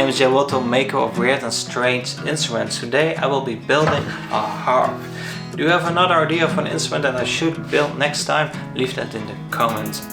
name is Jawotto, maker of weird and strange instruments. Today I will be building a harp. Do you have another idea of an instrument that I should build next time? Leave that in the comments.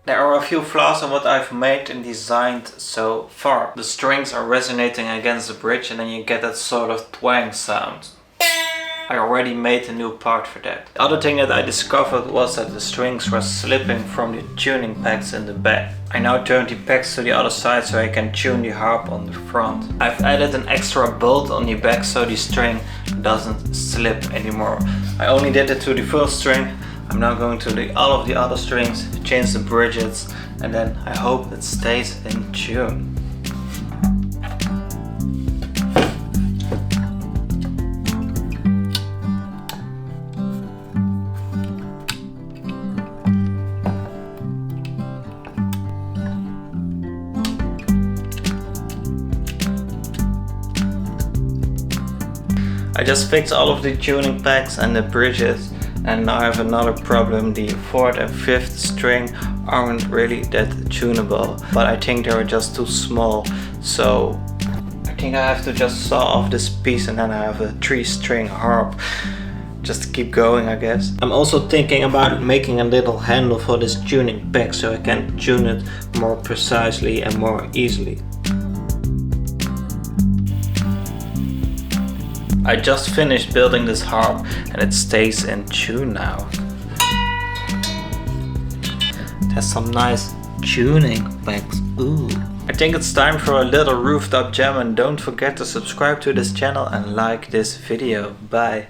There are a few flaws in what I've made and designed so far. The strings are resonating against the bridge and then you get that sort of twang sound. I already made a new part for that. The other thing that I discovered was that the strings were slipping from the tuning pegs in the back. I now turned the pegs to the other side so I can tune the harp on the front. I've added an extra bolt on the back so the string doesn't slip anymore. I only did it to the first string. I'm now going to all of the other strings, change the bridges, and then I hope it stays in tune. I just fixed all of the tuning pegs and the bridges. And now I have another problem. The 4th and 5th string aren't really that tunable, but I think they were just too small. So I think I have to just saw off this piece and then I have a 3-string harp. Just to keep going, I guess. I'm also thinking about making a little handle for this tuning peg so I can tune it more precisely and more easily. I just finished building this harp and it stays in tune now. There's some nice tuning pegs. Ooh. I think it's time for a little rooftop jam, and don't forget to subscribe to this channel and like this video. Bye.